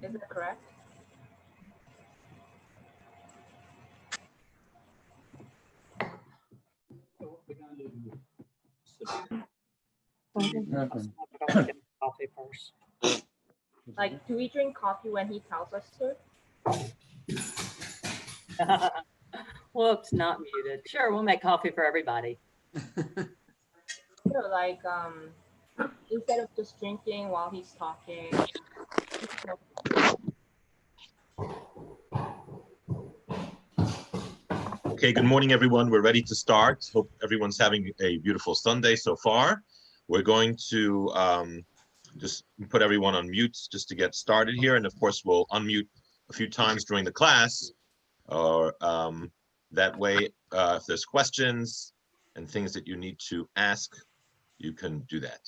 Is that correct? Coffee first. Like, do we drink coffee when he tells us to? Whoops, not muted. Sure, we'll make coffee for everybody. So, like, instead of just drinking while he's talking. Okay, good morning, everyone. We're ready to start. Hope everyone's having a beautiful Sunday so far. We're going to just put everyone on mute just to get started here. And of course, we'll unmute a few times during the class. Or that way, if there's questions and things that you need to ask, you can do that.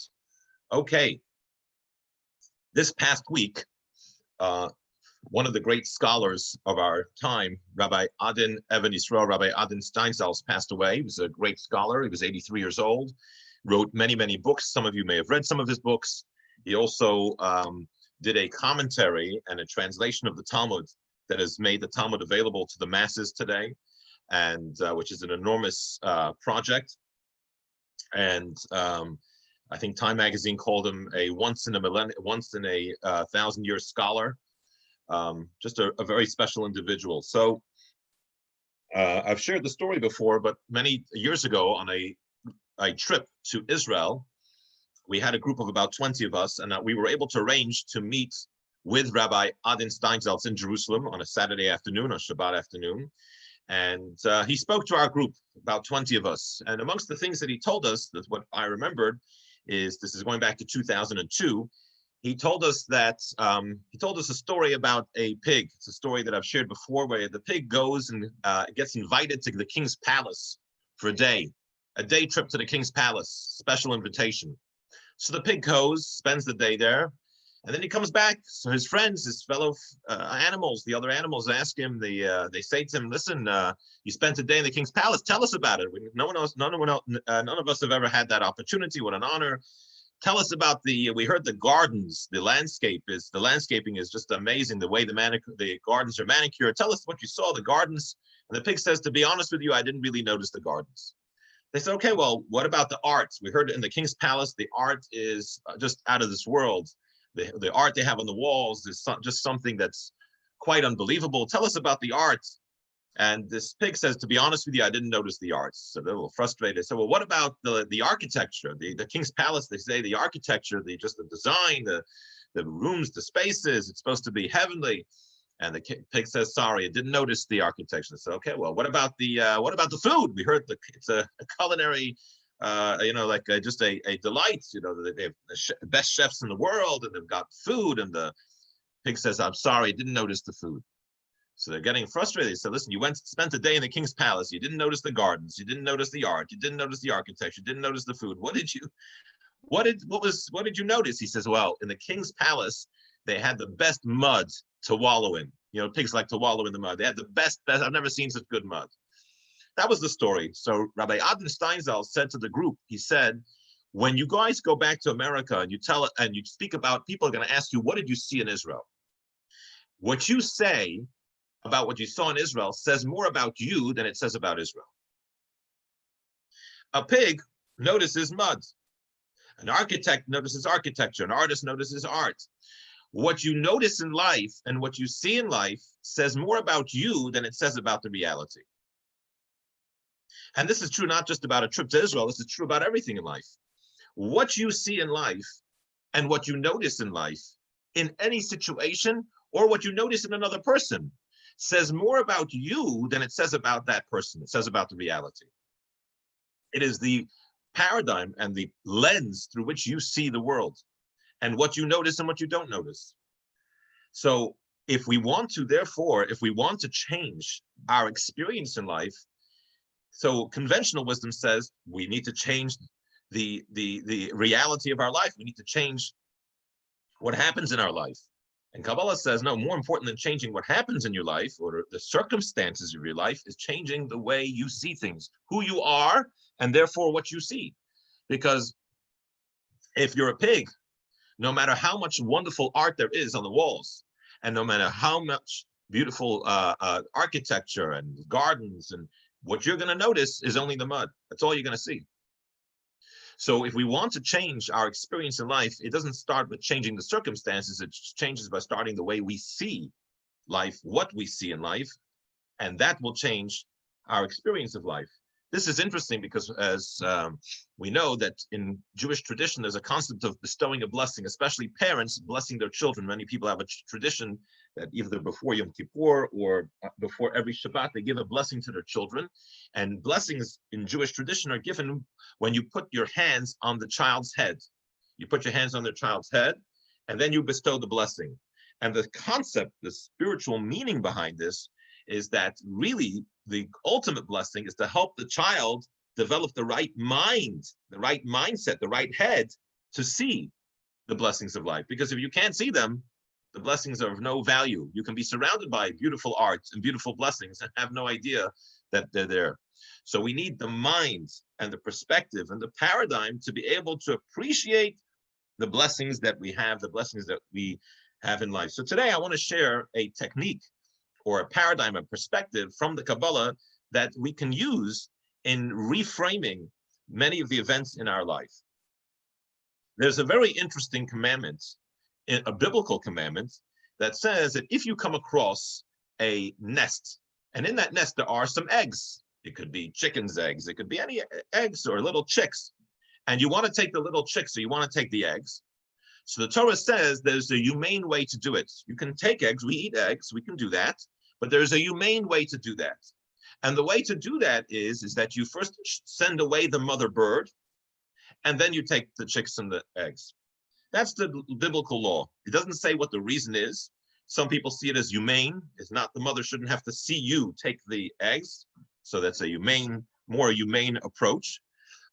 Okay. This past week, one of the great scholars of our time, Rabbi Adin Even Yisrael, Rabbi Adin Steinsaltz, passed away. He was a great scholar. He was 83 years old, wrote many, many books. Some of you may have read some of his books. He also did a commentary and a translation of the Talmud that has made the Talmud available to the masses today, and which is an enormous project. And I think Time magazine called him a once in a 1,000-year scholar. Just a very special individual. So I've shared the story before, but many years ago on a trip to Israel, we had a group of about 20 of us, and we were able to arrange to meet with Rabbi Adin Steinsaltz in Jerusalem on a Saturday afternoon, or Shabbat afternoon. And he spoke to our group, about 20 of us. And amongst the things that he told us, that what I remembered is, this is going back to 2002, he told us that, he told us a story about a pig. It's a story that I've shared before, where the pig goes and gets invited to the king's palace for a day trip to the king's palace, special invitation. So the pig goes, spends the day there, and then he comes back. So his friends, his fellow animals, the other animals ask him, they say to him, listen, you spent a day in the king's palace, tell us about it. None of us have ever had that opportunity. What an honor. Tell us about we heard the gardens, the landscaping is just amazing, the way the gardens are manicured. Tell us what you saw, the gardens. And the pig says, to be honest with you, I didn't really notice the gardens. They said, okay, well, what about the art? We heard in the king's palace, the art is just out of this world. The art they have on the walls is just something that's quite unbelievable. Tell us about the art. And this pig says, to be honest with you, I didn't notice the art. So they're a little frustrated. So, well, what about the architecture? The king's palace, they say the architecture, the design, the rooms, the spaces, it's supposed to be heavenly. And the pig says, sorry, I didn't notice the architecture. So, okay, well, what about the food? We heard it's a culinary, just a delight. You know, they have the best chefs in the world, and they've got food. And the pig says, I'm sorry, I didn't notice the food. So they're getting frustrated. They said, listen, you spent a day in the king's palace. You didn't notice the gardens. You didn't notice the art. You didn't notice the architecture. You didn't notice the food. What did you notice? He says, well, in the king's palace, they had the best mud to wallow in. You know, pigs like to wallow in the mud. They had the best, I've never seen such good mud. That was the story. So Rabbi Adin Steinsaltz said to the group, he said, when you guys go back to America and you tell it and you speak about, people are going to ask you, what did you see in Israel? What you say about what you saw in Israel says more about you than it says about Israel. A pig notices mud. An architect notices architecture. An artist notices art. What you notice in life and what you see in life says more about you than it says about the reality. And this is true not just about a trip to Israel. This is true about everything in life. What you see in life and what you notice in life, in any situation, or what you notice in another person, says more about you than it says about that person. It says about the reality. It is the paradigm and the lens through which you see the world, and what you notice and what you don't notice. So if we want to change our experience in life, so conventional wisdom says we need to change the reality of our life. We need to change what happens in our life. And Kabbalah says, no, more important than changing what happens in your life or the circumstances of your life is changing the way you see things, who you are, and therefore what you see. Because if you're a pig, no matter how much wonderful art there is on the walls, And no matter how much beautiful architecture and gardens, and what you're going to notice is only the mud. That's all you're going to see. So if we want to change our experience in life, it doesn't start with changing the circumstances. It changes by starting the way we see life, what we see in life, and that will change our experience of life. This is interesting because, as we know, that in Jewish tradition, there's a concept of bestowing a blessing, especially parents blessing their children. Many people have a tradition that either before Yom Kippur or before every Shabbat, they give a blessing to their children. And blessings in Jewish tradition are given when you put your hands on the child's head. You put your hands on the child's head, and then you bestow the blessing. And the concept, the spiritual meaning behind this is that really the ultimate blessing is to help the child develop the right mind, the right mindset, the right head to see the blessings of life. Because if you can't see them, the blessings are of no value. You can be surrounded by beautiful art and beautiful blessings and have no idea that they're there. So we need the mind and the perspective and the paradigm to be able to appreciate the blessings that we have, the blessings that we have in life. So today I want to share a technique or a paradigm, a perspective from the Kabbalah that we can use in reframing many of the events in our life. There's a very interesting commandment, a biblical commandment, that says that if you come across a nest, and in that nest there are some eggs, it could be chicken's eggs, it could be any eggs or little chicks, and you want to take the little chicks, so you want to take the eggs. So the Torah says there's a humane way to do it. You can take eggs, we eat eggs, we can do that, but there's a humane way to do that. And the way to do that is that you first send away the mother bird, and then you take the chicks and the eggs. That's the biblical law. It doesn't say what the reason is. Some people see it as humane. It's not, the mother shouldn't have to see you take the eggs. So that's a humane, more humane approach.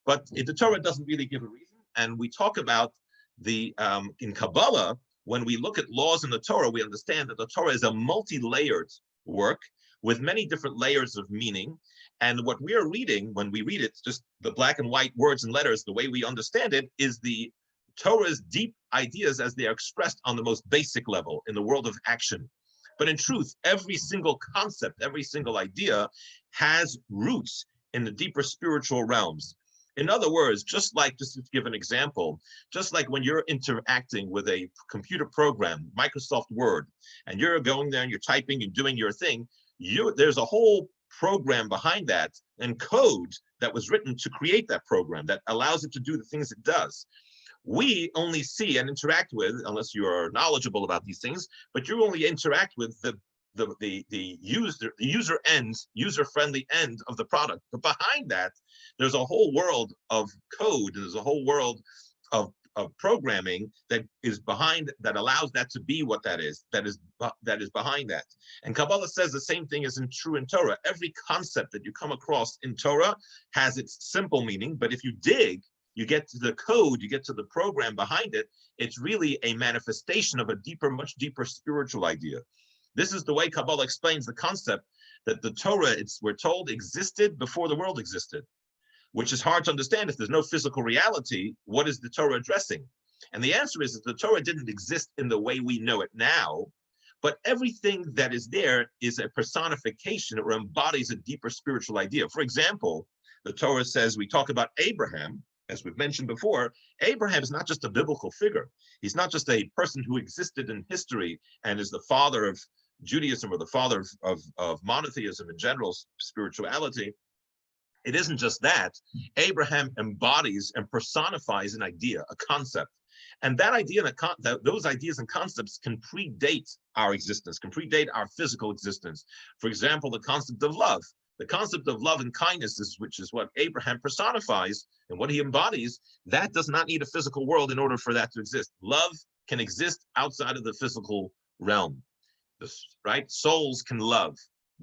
But the Torah doesn't really give a reason. And we talk about the, in Kabbalah, when we look at laws in the Torah, we understand that the Torah is a multi-layered work with many different layers of meaning. And what we are reading, when we read it, just the black and white words and letters, the way we understand it, is the Torah's deep ideas as they are expressed on the most basic level in the world of action. But in truth, every single concept, every single idea has roots in the deeper spiritual realms. In other words, just to give an example, just like when you're interacting with a computer program, Microsoft Word, and you're going there and you're typing and doing your thing, there's a whole program behind that and code that was written to create that program that allows it to do the things it does. We only see and interact with, unless you are knowledgeable about these things, but you only interact with the user-friendly end of the product. But behind that, there's a whole world of code, and there's a whole world of programming that is behind, that allows that to be what that is behind that. And Kabbalah says the same thing is true in Torah. Every concept that you come across in Torah has its simple meaning, but if you dig, you get to the code, you get to the program behind it, it's really a manifestation of a deeper, much deeper spiritual idea. This is the way Kabbalah explains the concept that the Torah, we're told, existed before the world existed, which is hard to understand. If there's no physical reality, what is the Torah addressing? And the answer is that the Torah didn't exist in the way we know it now, but everything that is there is a personification or embodies a deeper spiritual idea. For example, the Torah says, we talk about Abraham, as we've mentioned before, Abraham is not just a biblical figure. He's not just a person who existed in history and is the father of Judaism or the father of monotheism in general, spirituality. It isn't just that. Abraham embodies and personifies an idea, a concept. And that idea, those ideas and concepts can predate our existence, can predate our physical existence. For example, the concept of love. The concept of love and kindness, which is what Abraham personifies and what he embodies, that does not need a physical world in order for that to exist. Love can exist outside of the physical realm, right? Souls can love.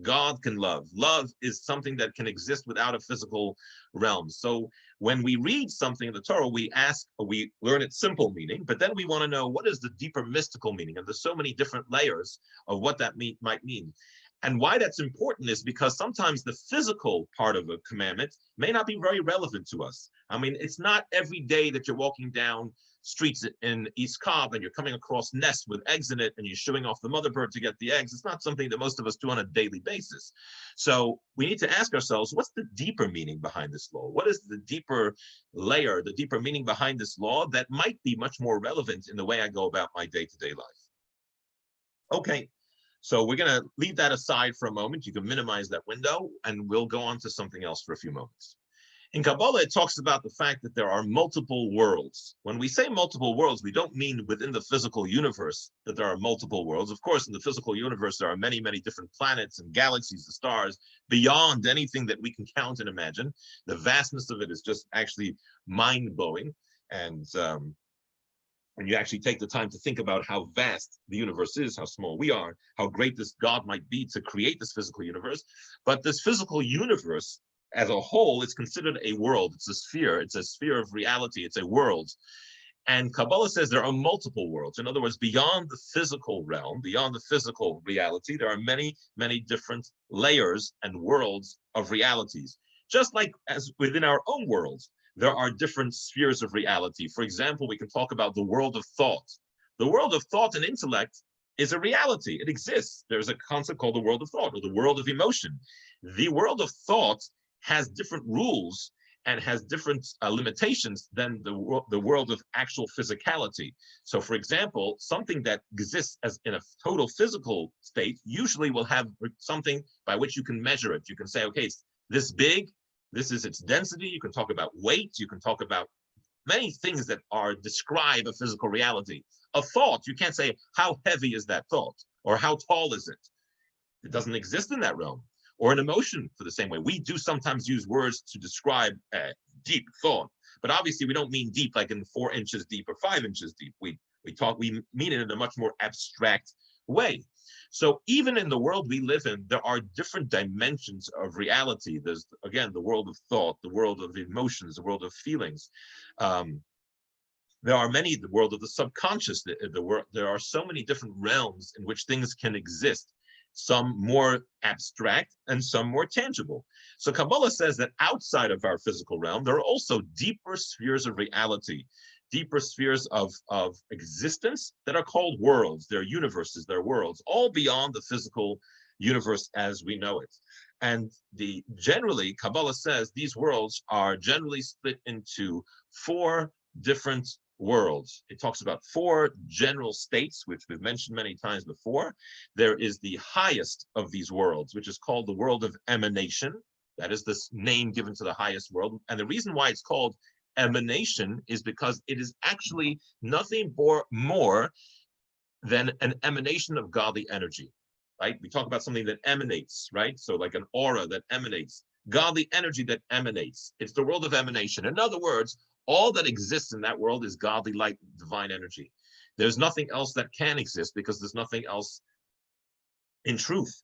God can love. Love is something that can exist without a physical realm. So when we read something in the Torah, we learn its simple meaning, but then we want to know what is the deeper mystical meaning. And there's so many different layers of what that might mean. And why that's important is because sometimes the physical part of a commandment may not be very relevant to us. I mean, it's not every day that you're walking down streets in East Cobb and you're coming across nests with eggs in it and you're shooing off the mother bird to get the eggs. It's not something that most of us do on a daily basis. So we need to ask ourselves, what's the deeper meaning behind this law? What is the deeper layer, the deeper meaning behind this law that might be much more relevant in the way I go about my day-to-day life? Okay, so we're going to leave that aside for a moment. You can minimize that window and we'll go on to something else for a few moments. In Kabbalah, it talks about the fact that there are multiple worlds. When we say multiple worlds, we don't mean within the physical universe that there are multiple worlds. Of course, in the physical universe, there are many, many different planets and galaxies and stars beyond anything that we can count and imagine. The vastness of it is just actually mind-blowing. And when you actually take the time to think about how vast the universe is, how small we are, how great this God might be to create this physical universe. But this physical universe as a whole is considered a world. It's a sphere of reality. It's a world. And Kabbalah says there are multiple worlds. In other words, beyond the physical realm, beyond the physical reality, there are many, many different layers and worlds of realities. Just like as within our own worlds, there are different spheres of reality. For example, we can talk about the world of thought. The world of thought and intellect is a reality. It exists. There's a concept called the world of thought or the world of emotion. The world of thought has different rules and has different limitations than the world of actual physicality. So for example, something that exists as in a total physical state usually will have something by which you can measure it. You can say, okay, it's this big, this is its density. You can talk about weight. You can talk about many things that describe a physical reality. A thought, you can't say, how heavy is that thought? Or how tall is it? It doesn't exist in that realm. Or an emotion for the same way. We do sometimes use words to describe deep thought, but obviously we don't mean deep like in 4 inches deep or 5 inches deep. We mean it in a much more abstract way. So even in the world we live in, there are different dimensions of reality. There's, again, the world of thought, the world of emotions, the world of feelings. There are many, the world of the subconscious, there are so many different realms in which things can exist. Some more abstract and some more tangible. So Kabbalah says that outside of our physical realm, there are also deeper spheres of reality, deeper spheres of existence that are called worlds. They're universes, they're worlds, all beyond the physical universe as we know it. And generally, Kabbalah says these worlds are generally split into 4 different worlds. It talks about 4 general states, which we've mentioned many times before. There is the highest of these worlds, which is called the world of emanation. That is this name given to the highest world. And the reason why it's called emanation is because it is actually nothing more than an emanation of godly energy, right? We talk about something that emanates, right? So like an aura that emanates, godly energy that emanates. It's the world of emanation. In other words, all that exists in that world is godly light, divine energy. There's nothing else that can exist because there's nothing else in truth.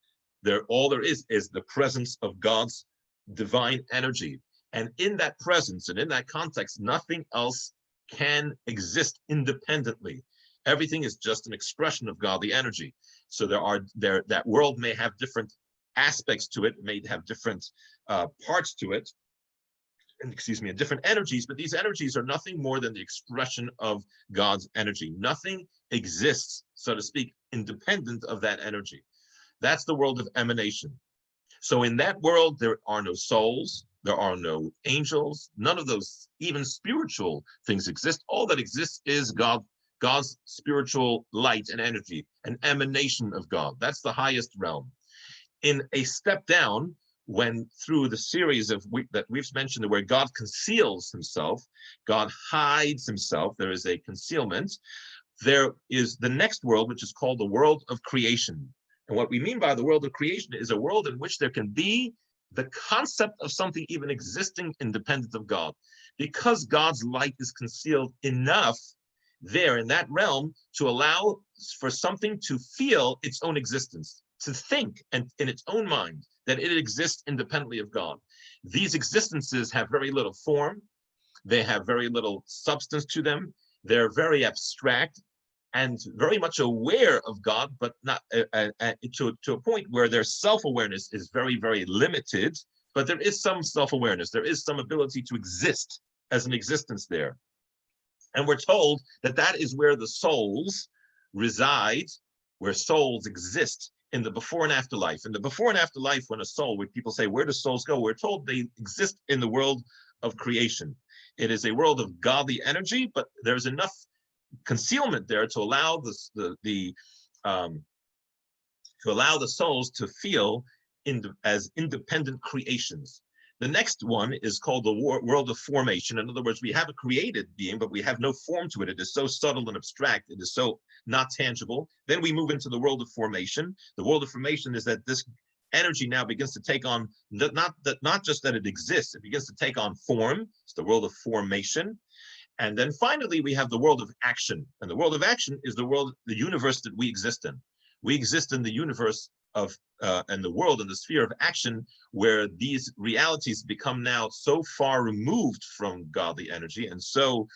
All there is the presence of God's divine energy. And in that presence and in that context, nothing else can exist independently. Everything is just an expression of godly energy. So that world may have different aspects to it, may have different parts to it, and different energies, but these energies are nothing more than the expression of God's energy. Nothing exists, so to speak, independent of that energy. That's the world of emanation. So in that world, there are no souls, there are no angels, none of those even spiritual things exist. All that exists is God's spiritual light and energy, an emanation of God. That's the highest realm. In a step down, when through the series that we've mentioned, where God conceals himself, God hides himself, there is a concealment. There is the next world, which is called the world of creation. And what we mean by the world of creation is a world in which there can be the concept of something even existing independent of God, because God's light is concealed enough there in that realm to allow for something to feel its own existence, to think and in its own mind that it exists independently of God. These existences have very little form. They have very little substance to them. They're very abstract and very much aware of God, but not to a point where their self-awareness is very, very limited, but there is some self-awareness. There is some ability to exist as an existence there. And we're told that that is where the souls reside, where souls exist in the before and after life. In the before and after life, when people say, where do souls go? We're told they exist in the world of creation. It is a world of godly energy, but there's enough concealment there to allow the souls to feel as independent creations. The next one is called the world of formation. In other words, we have a created being, but we have no form to it. It is so subtle and abstract. It is so not tangible. Then we move into the world of formation. The world of formation is that this energy now begins to take on, not just that it exists, it begins to take on form. It's the world of formation. And then finally, we have the world of action. And the world of action is the universe that we exist in. We exist in the universe of and the world and the sphere of action, where these realities become now so far removed from godly energy, and so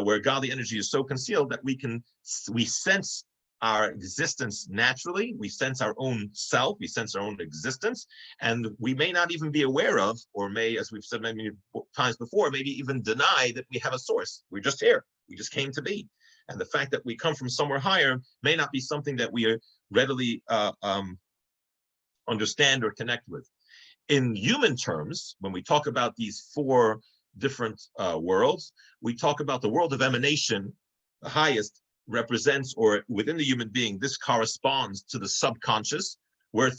where godly energy is so concealed that we sense our existence naturally, we sense our own self, we sense our own existence, and we may not even be aware of, or may, as we've said many times before, maybe even deny that we have a source. We're just here, we just came to be. And the fact that we come from somewhere higher may not be something that we readily understand or connect with. In human terms, when we talk about these four different worlds, we talk about the world of emanation. The highest represents, or within the human being, this corresponds to the subconscious, where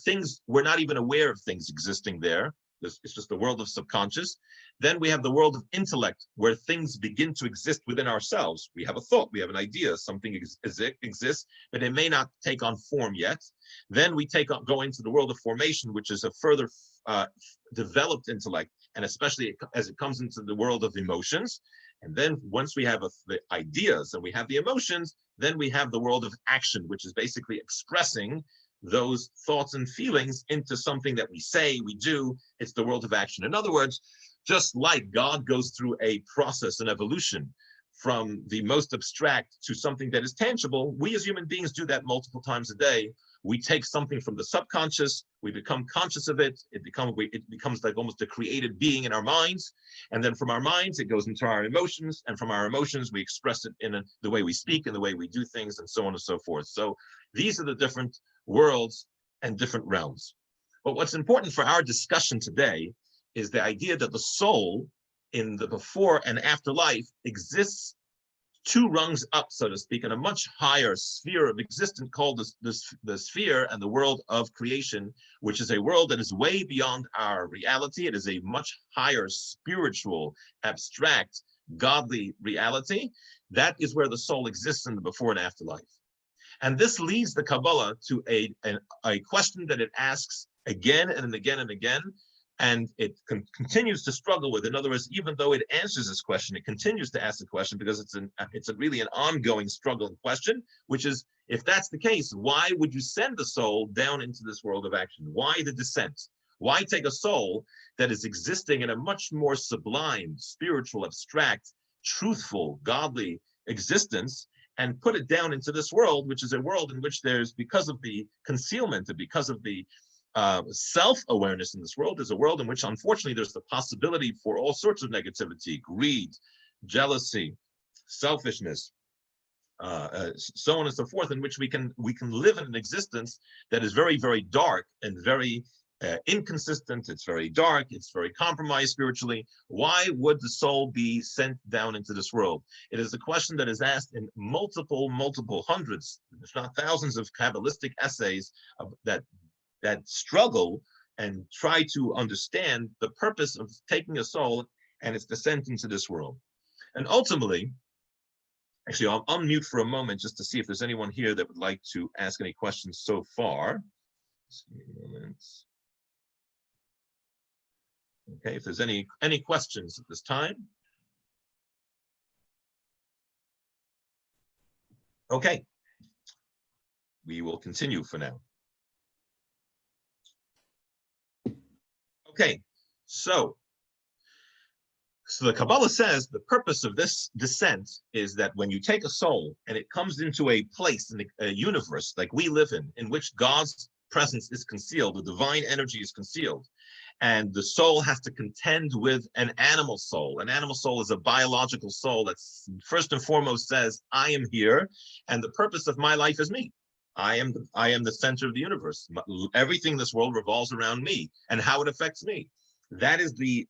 we're not even aware of things existing there. It's just the world of subconscious. Then we have the world of intellect, where things begin to exist within ourselves. We have a thought, we have an idea, something exists, but it may not take on form yet. Then we go into the world of formation, which is a further developed intellect, and especially as it comes into the world of emotions. And then once we have the ideas and we have the emotions, then we have the world of action, which is basically expressing those thoughts and feelings into something that we say, we do. It's the world of action. In other words, just like God goes through a process, an evolution from the most abstract to something that is tangible, we as human beings do that multiple times a day. We take something from the subconscious, we become conscious of it, it becomes like almost a created being in our minds, and then from our minds it goes into our emotions, and from our emotions we express it in the way we speak and the way we do things, and so on and so forth. So these are the different worlds and different realms. But what's important for our discussion today is the idea that the soul in the before and after life exists two rungs up, so to speak, in a much higher sphere of existence called the sphere and the world of creation, which is a world that is way beyond our reality. It is a much higher spiritual, abstract, godly reality. That is where the soul exists in the before and after life. And this leads the Kabbalah to a question that it asks again and again and again, and it continues to struggle with. In other words, even though it answers this question, it continues to ask the question because it's really an ongoing struggle and question, which is, if that's the case, why would you send the soul down into this world of action? Why the descent? Why take a soul that is existing in a much more sublime, spiritual, abstract, truthful, godly existence and put it down into this world, which is a world in which there's, because of the concealment and because of the self-awareness in this world, is a world in which, unfortunately, there's the possibility for all sorts of negativity, greed, jealousy, selfishness, so on and so forth, in which we can live in an existence that is very, very dark and very inconsistent. It's very dark. It's very compromised spiritually. Why would the soul be sent down into this world? It is a question that is asked in multiple hundreds, if not thousands, of Kabbalistic essays that struggle and try to understand the purpose of taking a soul and its descent into this world. And ultimately, actually, I'll unmute for a moment just to see if there's anyone here that would like to ask any questions so far. Just give me a moment. Okay, if there's any questions at this time. Okay, we will continue for now. Okay, so the Kabbalah says the purpose of this descent is that when you take a soul and it comes into a place in a universe like we live in which God's presence is concealed, the divine energy is concealed, And the soul has to contend with an animal soul. An animal soul is a biological soul that first and foremost says, I am here, and the purpose of my life is me. I am the center of the universe. Everything in this world revolves around me and how it affects me. That is the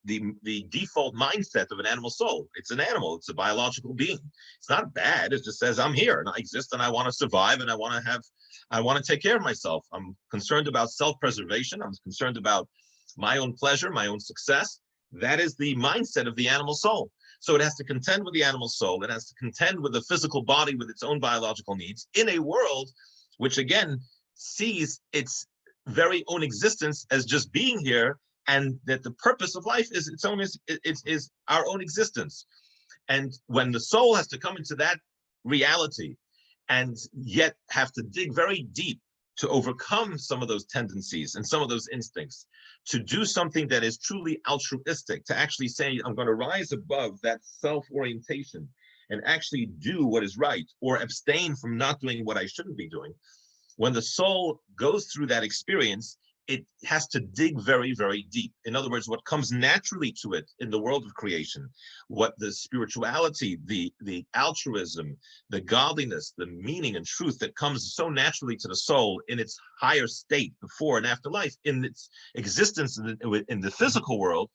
default mindset of an animal soul. It's an animal. It's a biological being. It's not bad. It just says, I'm here and I exist and I want to survive and I want to take care of myself. I'm concerned about self-preservation. I'm concerned about my own pleasure, my own success. That is the mindset of the animal soul. So it has to contend with the animal soul. It has to contend with the physical body with its own biological needs in a world which, again, sees its very own existence as just being here, and that the purpose of life is its own, is our own existence. And when the soul has to come into that reality and yet have to dig very deep to overcome some of those tendencies and some of those instincts, to do something that is truly altruistic, to actually say, I'm going to rise above that self-orientation and actually do what is right, or abstain from not doing what I shouldn't be doing. When the soul goes through that experience, it has to dig very, very deep. In other words, what comes naturally to it in the world of creation, what the spirituality, the altruism, the godliness, the meaning and truth that comes so naturally to the soul in its higher state before and after life, in its existence in the physical world,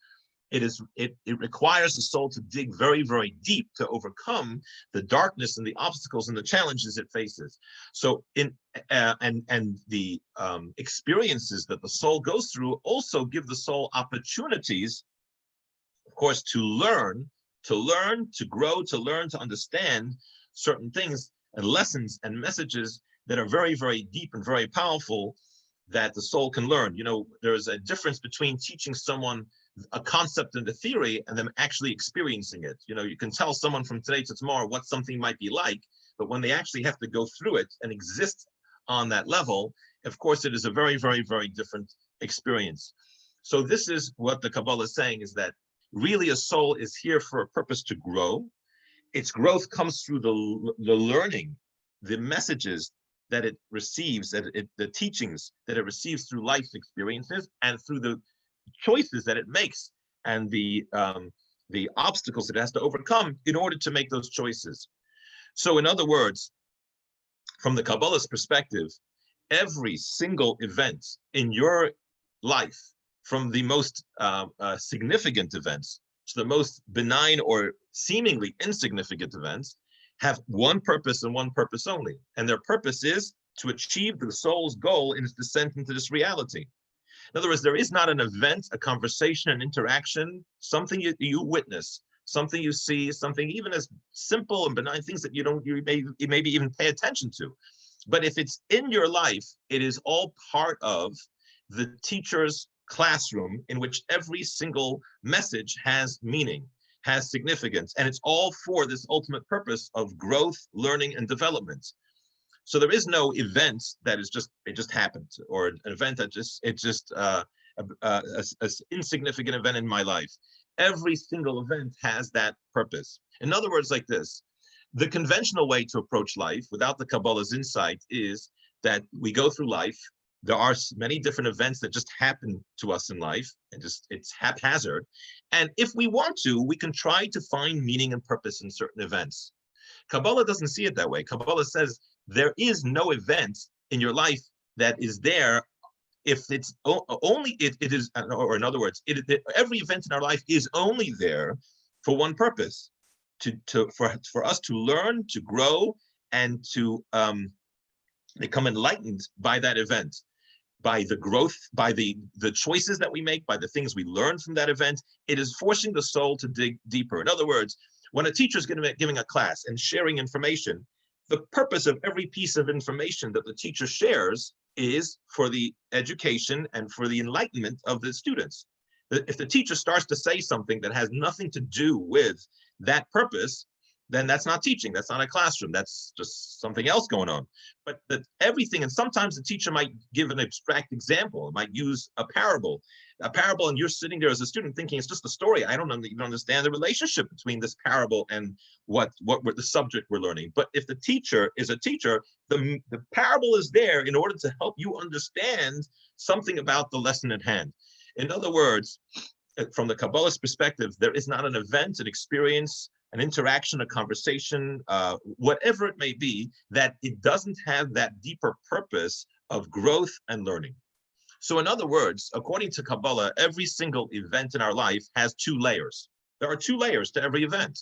it requires the soul to dig very, very deep to overcome the darkness and the obstacles and the challenges it faces. So the experiences that the soul goes through also give the soul opportunities, of course, to learn, to grow, to learn, to understand certain things and lessons and messages that are very, very deep and very powerful that the soul can learn. You know, there's a difference between teaching someone a concept and a theory and them actually experiencing it. You know, you can tell someone from today to tomorrow what something might be like, but when they actually have to go through it and exist on that level, of course, it is a very, very, very different experience. So this is what the Kabbalah is saying, is that really a soul is here for a purpose to grow. Its growth comes through the learning, the messages that it receives, the teachings that it receives through life experiences, and through the choices that it makes and the obstacles it has to overcome in order to make those choices. So in other words, from the Kabbalah's perspective, every single event in your life, from the most significant events to the most benign or seemingly insignificant events, have one purpose and one purpose only. And their purpose is to achieve the soul's goal in its descent into this reality. In other words, there is not an event, a conversation, an interaction, something you witness, something you see, something even as simple and benign things that you maybe even pay attention to. But if it's in your life, it is all part of the teacher's classroom in which every single message has meaning, has significance, and it's all for this ultimate purpose of growth, learning, and development. So there is no event that is it just happened, or an event that an insignificant event in my life. Every single event has that purpose. In other words, like this, the conventional way to approach life without the Kabbalah's insight is that we go through life. There are many different events that just happen to us in life, and it's haphazard. And if we want to, we can try to find meaning and purpose in certain events. Kabbalah doesn't see it that way. Kabbalah says there is no event in your life that is there if it's only it is, or in other words, every event in our life is only there for one purpose, for us to learn, to grow, and to become enlightened by that event, by the growth, by the choices that we make, by the things we learn from that event. It is forcing the soul to dig deeper. In other words, when a teacher is giving a class and sharing information, the purpose of every piece of information that the teacher shares is for the education and for the enlightenment of the students. If the teacher starts to say something that has nothing to do with that purpose, then that's not teaching. That's not a classroom. That's just something else going on. But everything, and sometimes the teacher might give an abstract example, might use a parable, and you're sitting there as a student thinking it's just a story. I don't even understand the relationship between this parable and what the subject we're learning. But if the teacher is a teacher, the parable is there in order to help you understand something about the lesson at hand. In other words, from the Kabbalist perspective, there is not an event, an experience, an interaction, a conversation, whatever it may be, that it doesn't have that deeper purpose of growth and learning. So in other words, according to Kabbalah, every single event in our life has two layers. There are two layers to every event.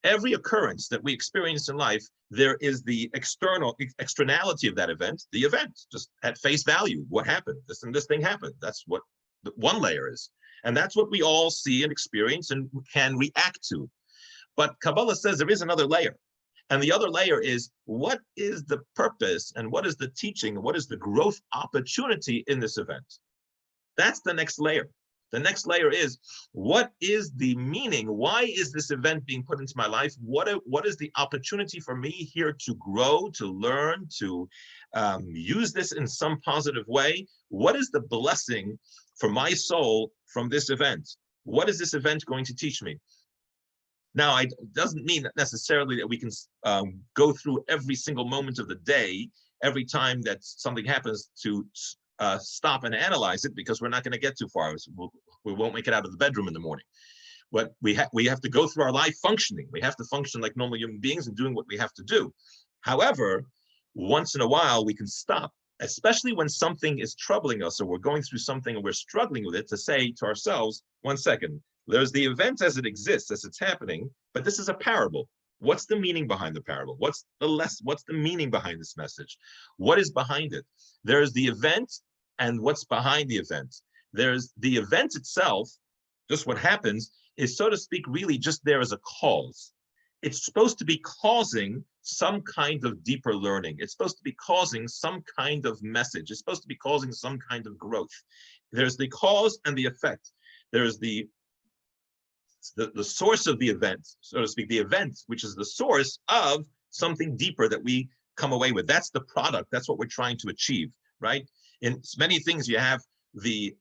Every occurrence that we experience in life, there is the externality of that event, the event, just at face value. What happened? This and this thing happened. That's what the one layer is. And that's what we all see and experience and can react to. But Kabbalah says there is another layer. And the other layer is, what is the purpose and what is the teaching, what is the growth opportunity in this event? That's the next layer. The next layer is, what is the meaning? Why is this event being put into my life? What is the opportunity for me here to grow, to learn, to use this in some positive way? What is the blessing for my soul from this event? What is this event going to teach me? Now, it doesn't mean that necessarily that we can go through every single moment of the day, every time that something happens, to stop and analyze it, because we're not going to get too far. We won't make it out of the bedroom in the morning. But we have to go through our life functioning. We have to function like normal human beings and doing what we have to do. However, once in a while, we can stop, especially when something is troubling us or we're going through something and we're struggling with it, to say to ourselves, 1 second, there's the event as it exists, as it's happening, but this is a parable. What's the meaning behind the parable? What's the meaning behind this message? What is behind it? There's the event and what's behind the event. There's the event itself, just what happens, is, so to speak, really just there as a cause. It's supposed to be causing some kind of deeper learning. It's supposed to be causing some kind of message. It's supposed to be causing some kind of growth. There's the cause and the effect. There's the source of the event, so to speak, the event, which is the source of something deeper that we come away with. That's the product. That's what we're trying to achieve, right? In many things, you have the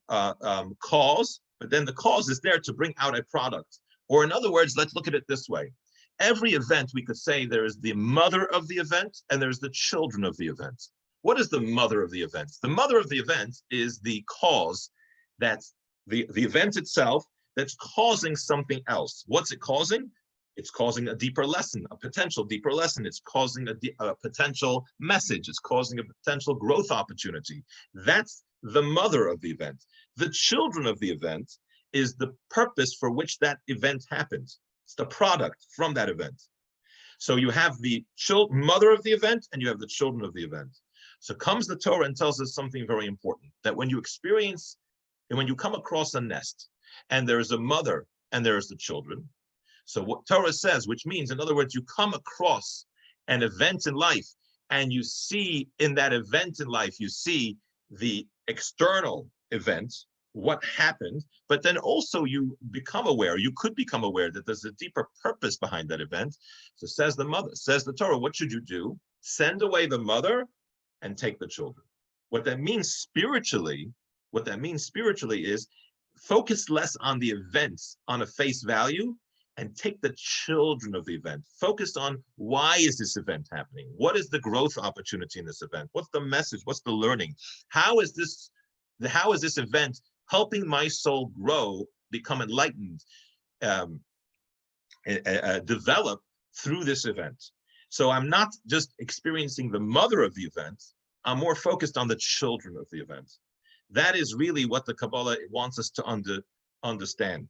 cause, but then the cause is there to bring out a product. Or in other words, let's look at it this way. Every event, we could say there is the mother of the event and there's the children of the event. What is the mother of the event? The mother of the event is the cause, that's the event itself, that's causing something else. What's it causing? It's causing a deeper lesson, a potential deeper lesson. It's causing a potential message. It's causing a potential growth opportunity. That's the mother of the event. The children of the event is the purpose for which that event happened. It's the product from that event. So you have the mother of the event and you have the children of the event. So comes the Torah and tells us something very important, that when you experience and when you come across a nest, and there's a mother and there's the children. So what Torah says, which means, in other words, you come across an event in life and you see in that event in life, you see the external event, what happened, but then also you become aware, you could become aware that there's a deeper purpose behind that event. So says the mother, says the Torah, what should you do? Send away the mother and take the children. What that means spiritually is focus less on the events on a face value and take the children of the event. Focus on, why is this event happening? What is the growth opportunity in this event? What's the message? What's the learning? How is this event helping my soul grow, become enlightened, develop through this event? So I'm not just experiencing the mother of the event, I'm more focused on the children of the event. That is really what the Kabbalah wants us to understand.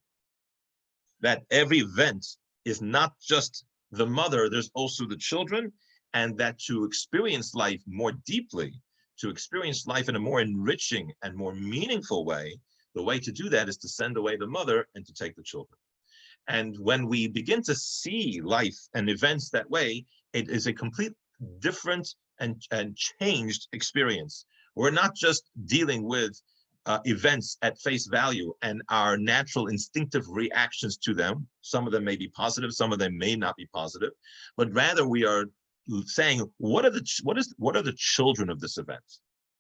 That every event is not just the mother, there's also the children, and that to experience life more deeply, to experience life in a more enriching and more meaningful way, the way to do that is to send away the mother and to take the children. And when we begin to see life and events that way, it is a complete different and changed experience. We're not just dealing with events at face value and our natural instinctive reactions to them. Some of them may be positive, some of them may not be positive, but rather we are saying, what are the children of this event?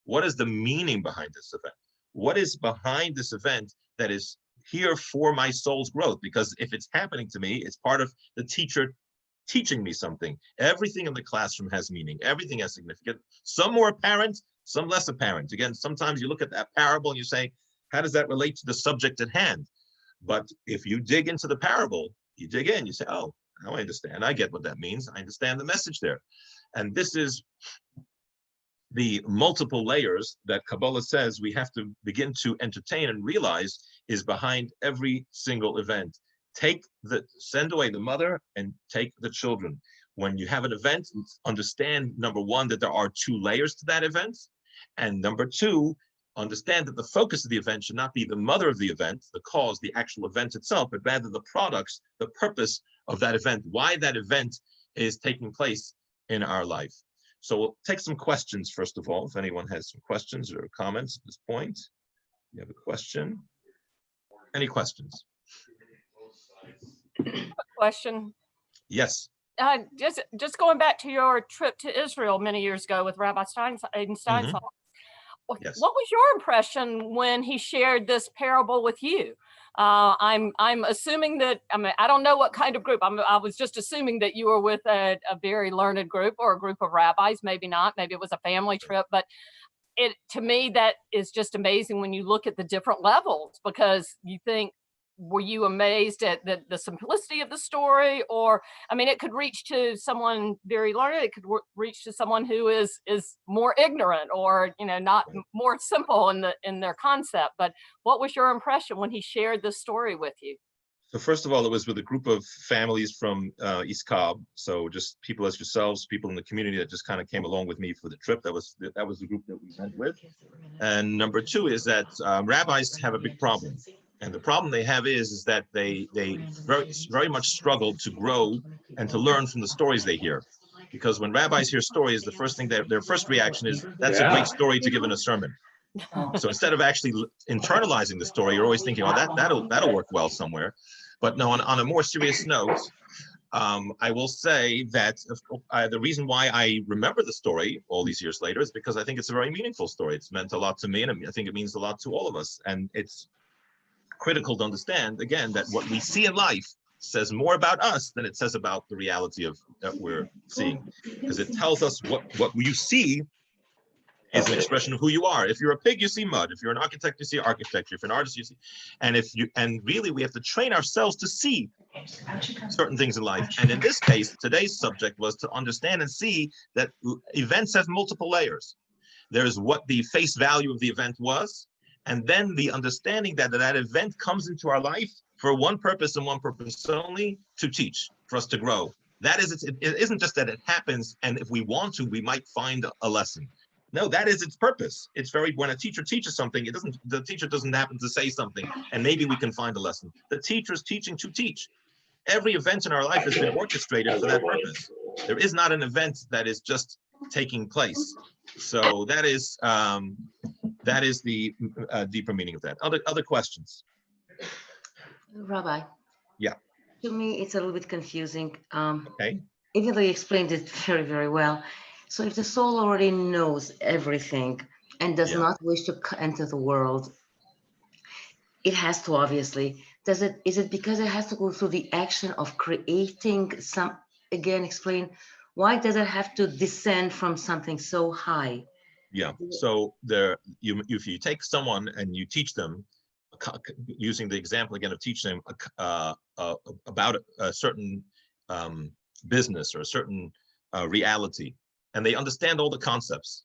What is the meaning behind this event? What is behind this event that is here for my soul's growth? Because if it's happening to me, it's part of the teacher teaching me something. Everything in the classroom has meaning. Everything has significance. Some more apparent, some less apparent. Again, sometimes you look at that parable and you say, How does that relate to the subject at hand? But if you dig into the parable, you dig in, you say, oh, now I understand. I get what that means. I understand the message there. And this is the multiple layers that Kabbalah says we have to begin to entertain and realize is behind every single event. Send away the mother and take the children. When you have an event, understand, number one, that there are two layers to that event. And number two, understand that the focus of the event should not be the mother of the event, the cause, the actual event itself, but rather the products, the purpose of that event, why that event is taking place in our life. So we'll take some questions, first of all, if anyone has some questions or comments at this point. You have a question? Any questions? Question. Yes. Just going back to your trip to Israel many years ago with Rabbi Steinsaltz. Yes. What was your impression when he shared this parable with you? I'm assuming that, I mean, I don't know what kind of group. I was just assuming that you were with a very learned group or a group of rabbis. Maybe not. Maybe it was a family trip. But to me, that is just amazing when you look at the different levels, because you think, were you amazed at the simplicity of the story? Or, I mean, it could reach to someone very learned. It could reach to someone who is more ignorant, or, you know, not more simple in their concept. But what was your impression when he shared this story with you? So first of all, it was with a group of families from East Cobb. So just people as yourselves, people in the community that just kind of came along with me for the trip. That was the group that we went with. And number two is that rabbis have a big problem. And the problem they have is that they very much struggle to grow and to learn from the stories they hear. Because when rabbis hear stories, the first thing their first reaction is, that's a great story to give in a sermon. So instead of actually internalizing the story, you're always thinking, oh, that'll work well somewhere. But no, on a more serious note, I will say that the reason why I remember the story all these years later is because I think it's a very meaningful story. It's meant a lot to me, and I think it means a lot to all of us. And it's critical to understand, again, that what we see in life says more about us than it says about the reality of that we're seeing, because it tells us what you see is an expression of who you are. If you're a pig, you see mud. If you're an architect, you see architecture. If you're an artist, you see. And really, we have to train ourselves to see certain things in life. And in this case, today's subject was to understand and see that events have multiple layers. There's what the face value of the event was, and then the understanding that that event comes into our life for one purpose and one purpose only, to teach, for us to grow. That is, it isn't just that it happens, and if we want to, we might find a lesson. No, that is its purpose. It's when a teacher teaches something, the teacher doesn't happen to say something, and maybe we can find a lesson. The teacher is teaching to teach. Every event in our life has been orchestrated for that purpose. There is not an event that is just taking place. So that is the deeper meaning of that. Other questions? Rabbi. Yeah. To me, it's a little bit confusing. Okay. Even though you explained it very, very well. So if the soul already knows everything and does not wish to enter the world, it has to, obviously. Is it because it has to go through the action of creating some, again, explain, why does it have to descend from something so high? Yeah, so if you take someone and you teach them, using the example again of teaching them about a certain business or a certain reality, and they understand all the concepts,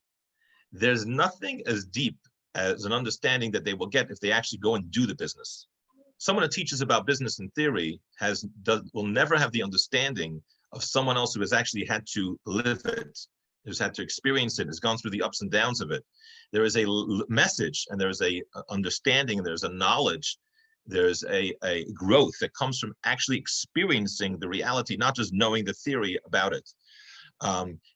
there's nothing as deep as an understanding that they will get if they actually go and do the business. Someone who teaches about business in theory will never have the understanding of someone else who has actually had to live it, who's had to experience it, has gone through the ups and downs of it. There is a message, and there's a understanding, and there's a knowledge, there's a growth that comes from actually experiencing the reality, not just knowing the theory about it.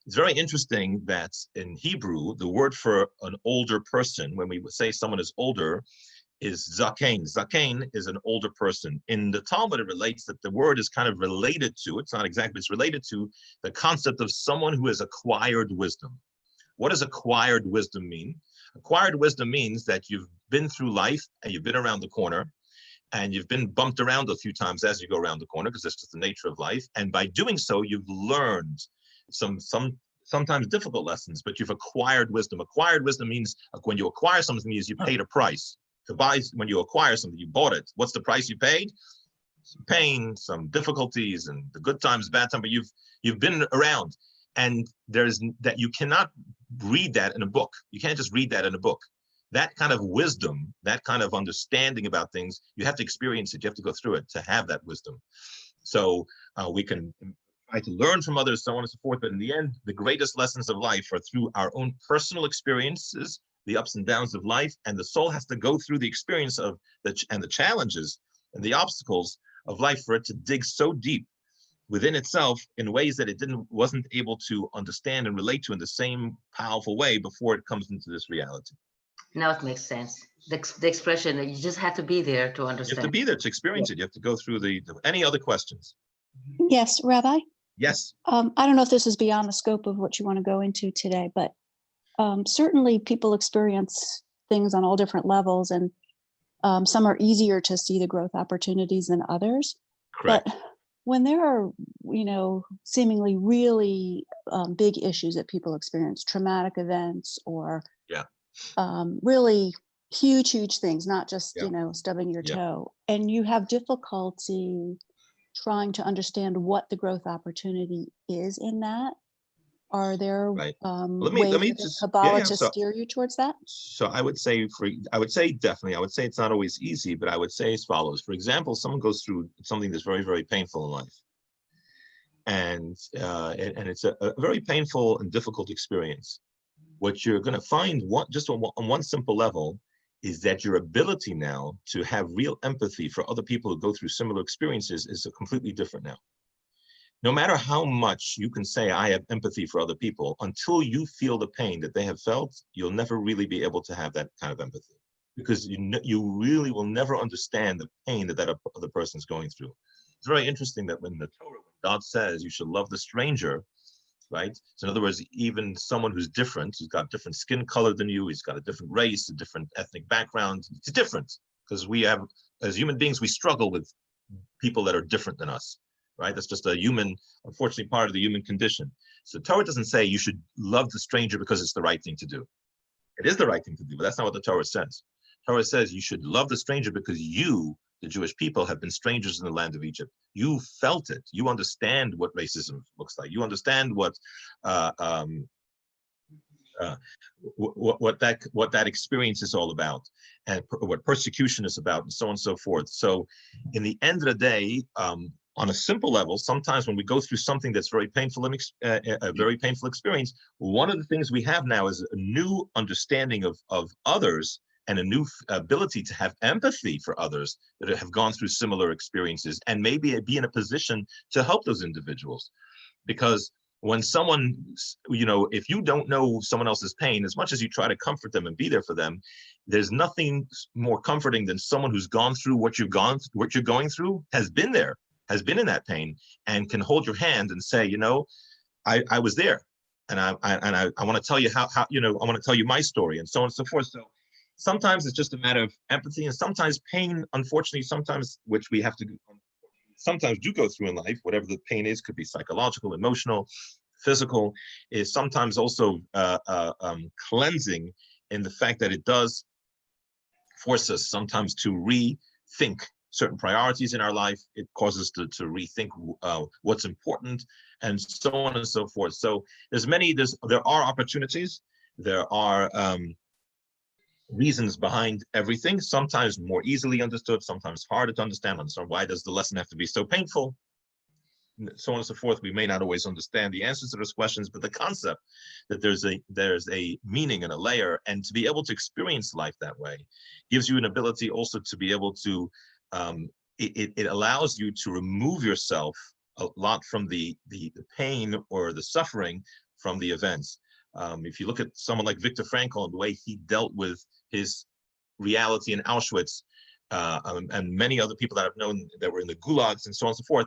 It's very interesting that in Hebrew, the word for an older person, when we say someone is older, is zaken. Zaken is an older person. In the Talmud, it relates that the word is kind of related to, it's not exactly, it's related to the concept of someone who has acquired wisdom. What does acquired wisdom mean? Acquired wisdom means that you've been through life and you've been around the corner, and you've been bumped around a few times as you go around the corner, because that's just the nature of life. And by doing so, you've learned sometimes difficult lessons, but you've acquired wisdom. Acquired wisdom means when you acquire something, means you paid a price. to buy, when you acquire something, you bought it. What's the price you paid? Some pain, some difficulties, and the good times, bad times, but you've been around. And there's that, you cannot read that in a book. You can't just read that in a book. That kind of wisdom, that kind of understanding about things, you have to experience it. You have to go through it to have that wisdom. So we can try to learn from others, so on and so forth. But in the end, the greatest lessons of life are through our own personal experiences, the ups and downs of life. And the soul has to go through the experience of the challenges and the obstacles of life for it to dig so deep within itself in ways that it wasn't able to understand and relate to in the same powerful way before it comes into this reality. Now it makes sense. The expression that you just have to be there to understand. You have to be there to experience it. You have to go through any other questions? Yes, Rabbi? Yes. I don't know if this is beyond the scope of what you want to go into today, but certainly people experience things on all different levels, and some are easier to see the growth opportunities than others. Correct. But when there are, seemingly really big issues that people experience, traumatic events or really huge things, not just, stubbing your toe, and you have difficulty trying to understand what the growth opportunity is in that, are there ways in Kabbalah to steer you towards that? So I would say definitely, I would say it's not always easy, but I would say as follows. For example, someone goes through something that's very, very painful in life. And it's a very painful and difficult experience. What you're going to find on one simple level is that your ability now to have real empathy for other people who go through similar experiences is completely different now. No matter how much you can say, I have empathy for other people, until you feel the pain that they have felt, you'll never really be able to have that kind of empathy, because you really will never understand the pain that other person's going through. It's very interesting that when the Torah, when God says you should love the stranger, right? So in other words, even someone who's different, who's got different skin color than you, he's got a different race, a different ethnic background, it's different, because we have, as human beings, we struggle with people that are different than us, right? That's just unfortunately, part of the human condition. So Torah doesn't say you should love the stranger because it's the right thing to do. It is the right thing to do, but that's not what the Torah says. Torah says you should love the stranger because you, the Jewish people, have been strangers in the land of Egypt. You felt it. You understand what racism looks like. You understand what that experience is all about, and what persecution is about, and so on and so forth. So, in the end of the day, on a simple level, sometimes when we go through something that's very painful and a very painful experience, one of the things we have now is a new understanding of others, and a new ability to have empathy for others that have gone through similar experiences, and maybe be in a position to help those individuals. Because when someone, if you don't know someone else's pain, as much as you try to comfort them and be there for them, there's nothing more comforting than someone who's gone through what you're going through, has been there, has been in that pain, and can hold your hand and say, I was there, and I want to tell you how I want to tell you my story, and so on and so forth. So sometimes it's just a matter of empathy, and sometimes pain, unfortunately, which we have to sometimes do go through in life, whatever the pain is, could be psychological, emotional, physical, is sometimes also cleansing, in the fact that it does force us sometimes to rethink certain priorities in our life. It causes us to rethink what's important, and so on and so forth. So there are opportunities, there are reasons behind everything, sometimes more easily understood, sometimes harder to understand. Why does the lesson have to be so painful, so on and so forth. We may not always understand the answers to those questions, but the concept that there's a meaning and a layer, and to be able to experience life that way gives you an ability also to be able to it allows you to remove yourself a lot from the pain or the suffering from the events. If you look at someone like Viktor Frankl and the way he dealt with his reality in Auschwitz, and many other people that I've known that were in the gulags and so on and so forth,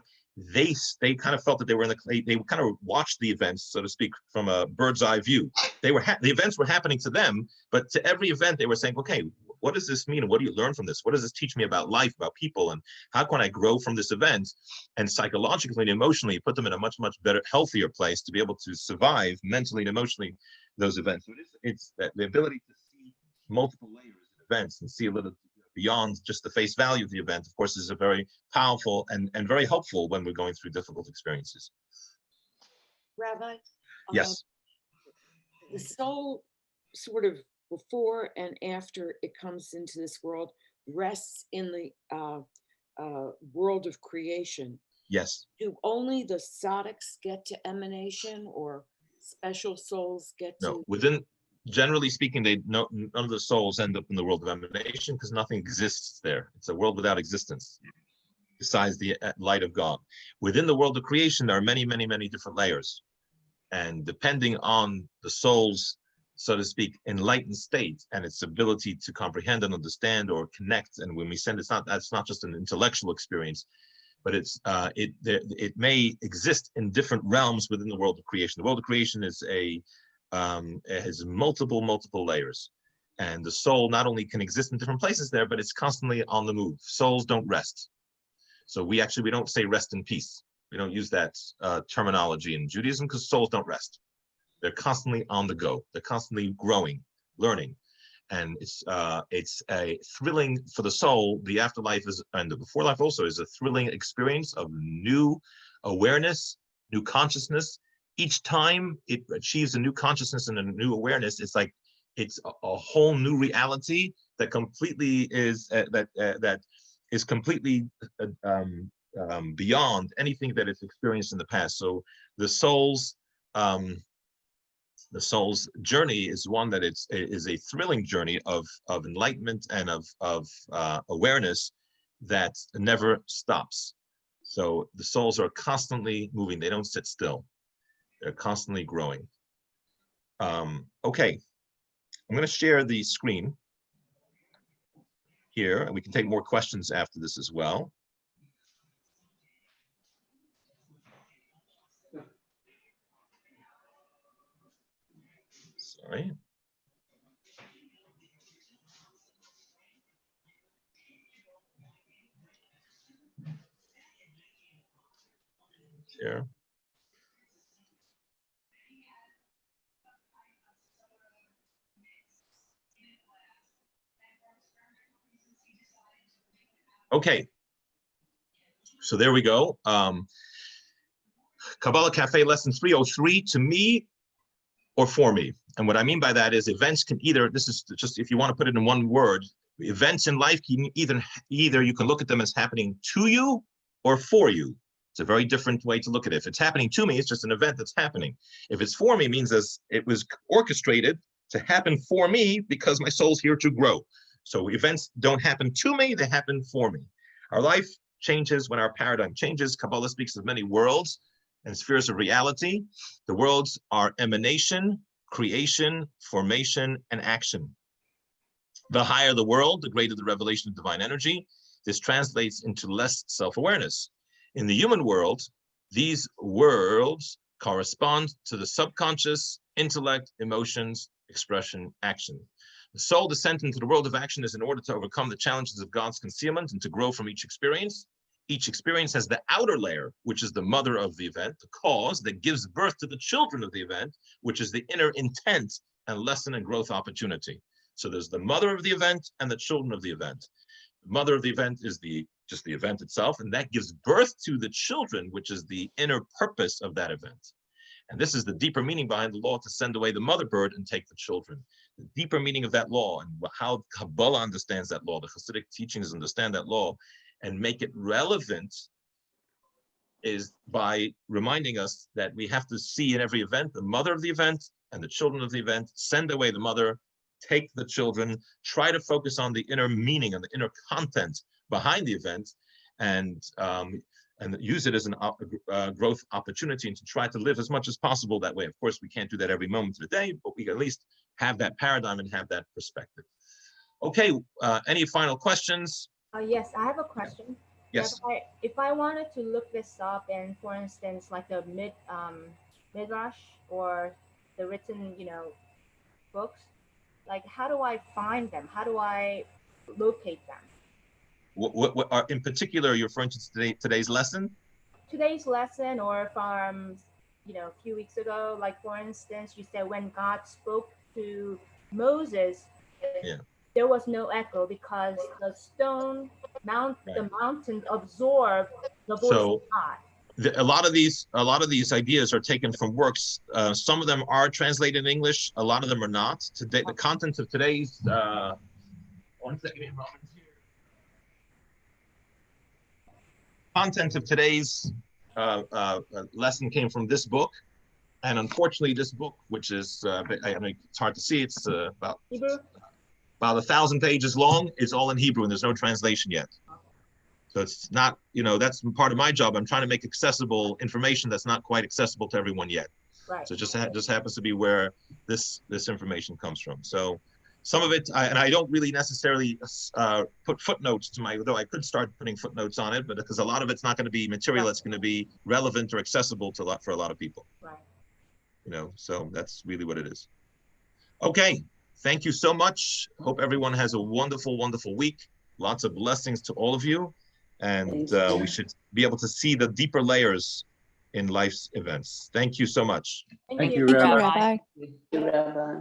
they kind of felt that they kind of watched the events, so to speak, from a bird's eye view. The events were happening to them, but to every event they were saying, okay, what does this mean? And what do you learn from this? What does this teach me about life, about people? And how can I grow from this event? And psychologically and emotionally put them in a much, much better, healthier place to be able to survive mentally and emotionally those events. So it's that the ability to see multiple layers of events and see a little beyond just the face value of the event, of course, is a very powerful and very helpful when we're going through difficult experiences. Rabbi? Yes. The soul sort of before and after it comes into this world rests in the world of creation. Yes. Do only the Sadics get to emanation, or special souls get to? No, within, generally speaking, none of the souls end up in the world of emanation because nothing exists there. It's a world without existence besides the light of God. Within the world of creation, there are many, many, many different layers. And depending on the soul's, so to speak, enlightened state and its ability to comprehend and understand or connect, and when we send, that's not just an intellectual experience, but it may exist in different realms within the world of creation. The world of creation is it has multiple layers, and the soul not only can exist in different places there, but it's constantly on the move. Souls don't rest. So we don't say rest in peace. We don't use that terminology in Judaism because souls don't rest. They're constantly on the go. They're constantly growing, learning. And it's a thrilling for the soul. The afterlife and the before life also is a thrilling experience of new awareness, new consciousness. Each time it achieves a new consciousness and a new awareness, it's like it's a whole new reality that completely is that is completely beyond anything that it's experienced in the past. So the soul's journey is one that is a thrilling journey of enlightenment and of awareness that never stops. So the souls are constantly moving. They don't sit still. They're constantly growing. Okay, I'm going to share the screen here, and we can take more questions after this as well. Sorry. Share. Okay, so there we go. Kabbalah Cafe lesson 303, to me or for me. And what I mean by that is events can either, this is just if you want to put it in one word, events in life can either you can look at them as happening to you or for you. It's a very different way to look at it. If it's happening to me, it's just an event that's happening. If it's for me, it means as it was orchestrated to happen for me because my soul's here to grow. So events don't happen to me, they happen for me. Our life changes when our paradigm changes. Kabbalah speaks of many worlds and spheres of reality. The worlds are emanation, creation, formation, and action. The higher the world, the greater the revelation of divine energy. This translates into less self-awareness. In the human world, these worlds correspond to the subconscious, intellect, emotions, expression, action. The soul descent into the world of action is in order to overcome the challenges of God's concealment and to grow from each experience. Each experience has the outer layer, which is the mother of the event, the cause that gives birth to the children of the event, which is the inner intent and lesson and growth opportunity. So there's the mother of the event and the children of the event. The mother of the event is just the event itself, and that gives birth to the children, which is the inner purpose of that event. And this is the deeper meaning behind the law to send away the mother bird and take the children. The deeper meaning of that law and how Kabbalah understands that law, the Hasidic teachings understand that law, and make it relevant is by reminding us that we have to see in every event the mother of the event and the children of the event, send away the mother, take the children, try to focus on the inner meaning and the inner content behind the event, and use it as a growth opportunity and to try to live as much as possible that way. Of course, we can't do that every moment of the day, but we can at least have that paradigm and have that perspective. Okay, any final questions? Yes, I have a question. Yes. If I wanted to look this up, and for instance, like the midrash or the written, books, like how do I find them? How do I locate them? What are in particular you're referring to today's lesson? Today's lesson, or from a few weeks ago, like for instance, you said when God spoke to Moses, Yeah. there was no echo because the stone Right. the mountain absorbed the voice So of God. a lot of these ideas are taken from works. Some of them are translated in English. A lot of them are not. Today, the content of today's 1 second, Romans here. Content of today's lesson came from this book, and unfortunately, this book, which is I mean, it's hard to see. It's about Hebrew? about 1,000 pages long. It's all in Hebrew, and there's no translation yet. So it's not, you know, that's part of my job. I'm trying to make accessible information that's not quite accessible to everyone yet. Right. So it just happens to be where this information comes from. So some of it, and I don't really necessarily put footnotes to my, though I could start putting footnotes on it, but because a lot of it's not going to be material that's going to be relevant or accessible to for a lot of people. Right. You know, so that's really what it is. Okay, thank you so much. Hope everyone has a wonderful, wonderful week. Lots of blessings to all of you. And we should be able to see the deeper layers in life's events. Thank you so much. Thank Thank you. you, Thank you, Rabbi. Rabbi. Thank you, Rabbi.